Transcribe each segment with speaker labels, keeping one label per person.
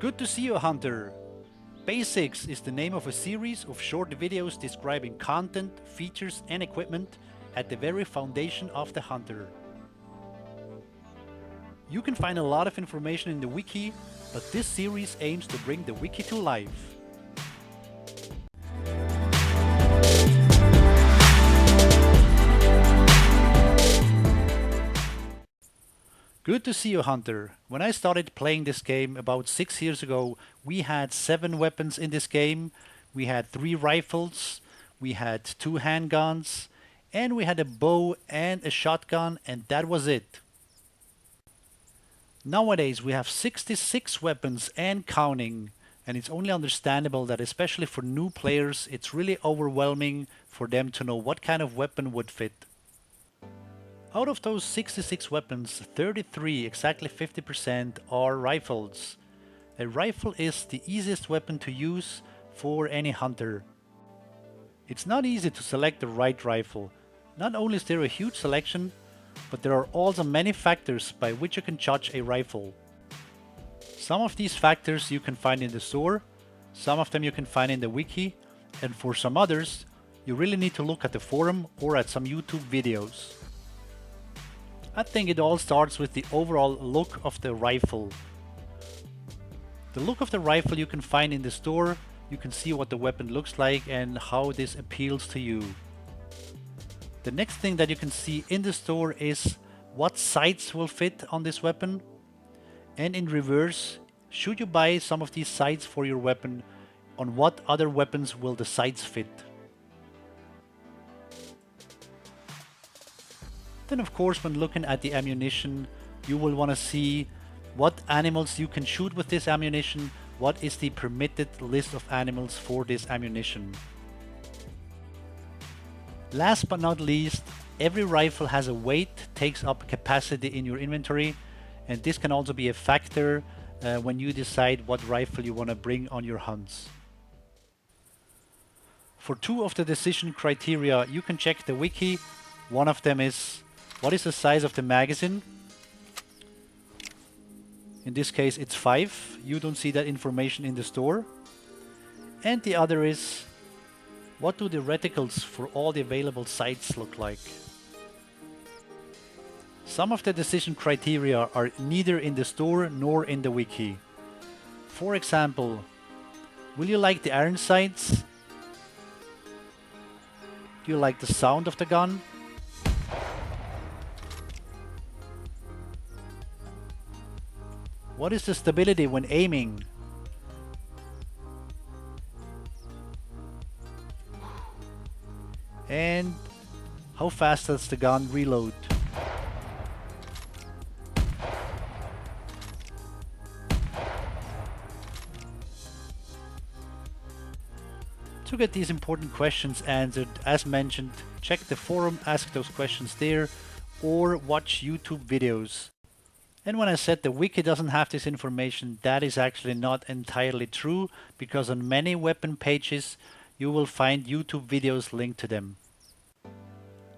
Speaker 1: Good to see you, Hunter! Basics is the name of a series of short videos describing content, features and equipment at the very foundation of the Hunter. You can find a lot of information in the wiki, but this series aims to bring the wiki to life. Good to see you, Hunter. When I started playing this game about 6 years ago, we had 7 weapons in this game. We had 3 rifles, we had 2 handguns, and we had a bow and a shotgun, and that was it. Nowadays we have 66 weapons and counting, and it's only understandable that especially for new players it's really overwhelming for them to know what kind of weapon would fit. Out of those 66 weapons, 33, exactly 50%, are rifles. A rifle is the easiest weapon to use for any hunter. It's not easy to select the right rifle. Not only is there a huge selection, but there are also many factors by which you can judge a rifle. Some of these factors you can find in the store, some of them you can find in the wiki, and for some others, you really need to look at the forum or at some YouTube videos. I think it all starts with the overall look of the rifle. The look of the rifle you can find in the store, you can see what the weapon looks like and how this appeals to you. The next thing that you can see in the store is what sights will fit on this weapon. And in reverse, should you buy some of these sights for your weapon, on what other weapons will the sights fit? Then of course, when looking at the ammunition, you will want to see what animals you can shoot with this ammunition, what is the permitted list of animals for this ammunition. Last but not least, every rifle has a weight, takes up capacity in your inventory, and this can also be a factor when you decide what rifle you want to bring on your hunts. For 2 of the decision criteria, you can check the wiki. One of them is, what is the size of the magazine? In this case it's 5. You don't see that information in the store. And the other is, what do the reticles for all the available sights look like? Some of the decision criteria are neither in the store nor in the wiki. For example, will you like the iron sights? Do you like the sound of the gun? What is the stability when aiming? And how fast does the gun reload? To get these important questions answered, as mentioned, check the forum, ask those questions there, or watch YouTube videos. And when I said the wiki doesn't have this information, that is actually not entirely true, because on many weapon pages you will find YouTube videos linked to them.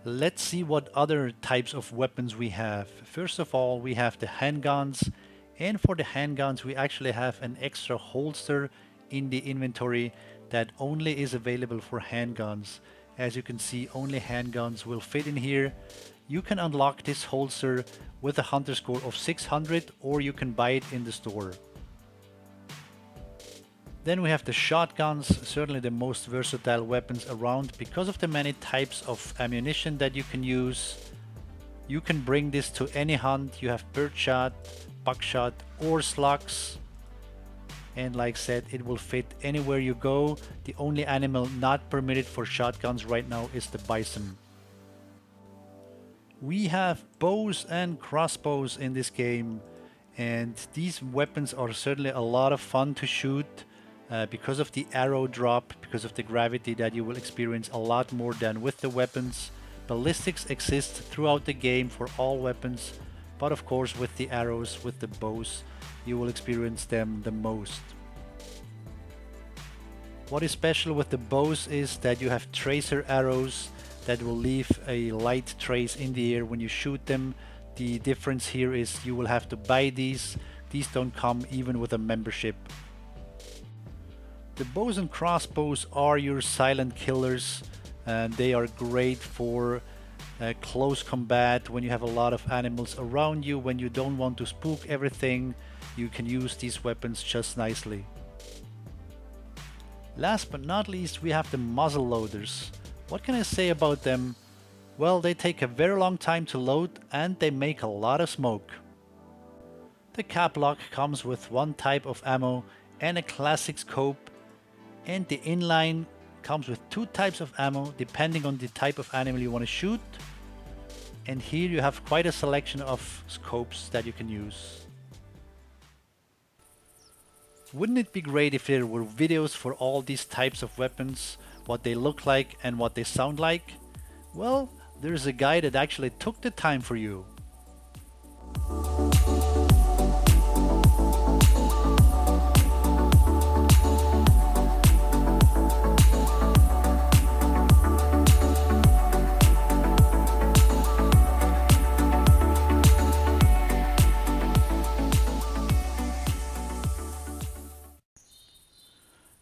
Speaker 1: Let's see what other types of weapons we have. First of all, we have the handguns, and for the handguns we actually have an extra holster in the inventory that only is available for handguns. As you can see, only handguns will fit in here. You can unlock this holster with a hunter score of 600, or you can buy it in the store. Then we have the shotguns, certainly the most versatile weapons around because of the many types of ammunition that you can use. You can bring this to any hunt. You have birdshot, buckshot or slugs. And like said, it will fit anywhere you go. The only animal not permitted for shotguns right now is the bison. We have bows and crossbows in this game, and these weapons are certainly a lot of fun to shoot because of the arrow drop, because of the gravity that you will experience a lot more than with the weapons. Ballistics exists throughout the game for all weapons, but of course with the arrows, with the bows, you will experience them the most. What is special with the bows is that you have tracer arrows that will leave a light trace in the air when you shoot them. The difference here is you will have to buy these These don't come even with a membership. The bows and crossbows are your silent killers, and they are great for close combat when you have a lot of animals around you. When you don't want to spook everything, you can use these weapons just nicely. Last but not least, we have the muzzle loaders. What can I say about them? Well, they take a very long time to load and they make a lot of smoke. The cap lock comes with one type of ammo and a classic scope, and the inline comes with two types of ammo depending on the type of animal you want to shoot. And here you have quite a selection of scopes that you can use. Wouldn't it be great if there were videos for all these types of weapons, what they look like and what they sound like? Well, there's a guy that actually took the time for you.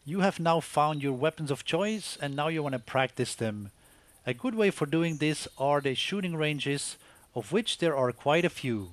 Speaker 1: You have now found your weapons of choice and now you want to practice them. A good way for doing this are the shooting ranges, of which there are quite a few.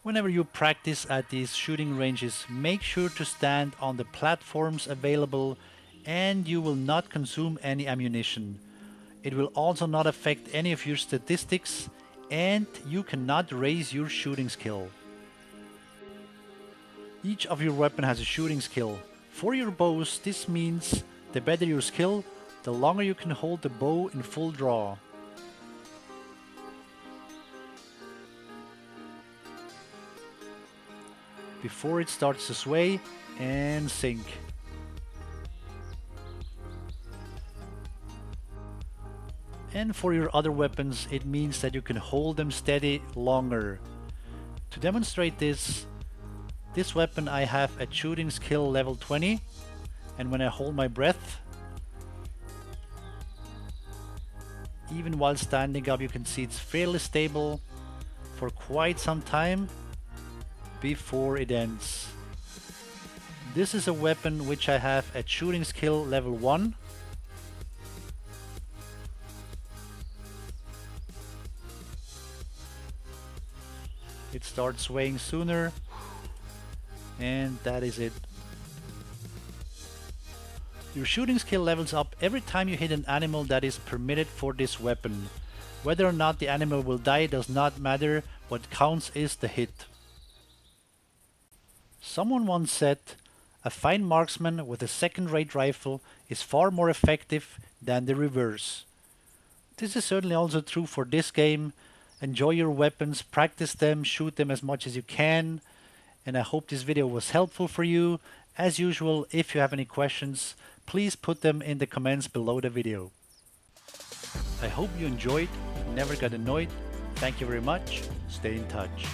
Speaker 1: Whenever you practice at these shooting ranges, make sure to stand on the platforms available and you will not consume any ammunition. It will also not affect any of your statistics and you cannot raise your shooting skill. Each of your weapon has a shooting skill. For your bows, this means the better your skill, the longer you can hold the bow in full draw. Before it starts to sway and sink. And for your other weapons, it means that you can hold them steady longer. To demonstrate this weapon I have at shooting skill level 20, and when I hold my breath, even while standing up, you can see it's fairly stable for quite some time before it ends. This is a weapon which I have at shooting skill level 1. It starts swaying sooner, and that is it. Your shooting skill levels up every time you hit an animal that is permitted for this weapon. Whether or not the animal will die does not matter, what counts is the hit. Someone once said, a fine marksman with a second-rate rifle is far more effective than the reverse. This is certainly also true for this game. Enjoy your weapons, practice them, shoot them as much as you can, and I hope this video was helpful for you. As usual, if you have any questions, please put them in the comments below the video. I hope you enjoyed, never got annoyed. Thank you very much. Stay in touch.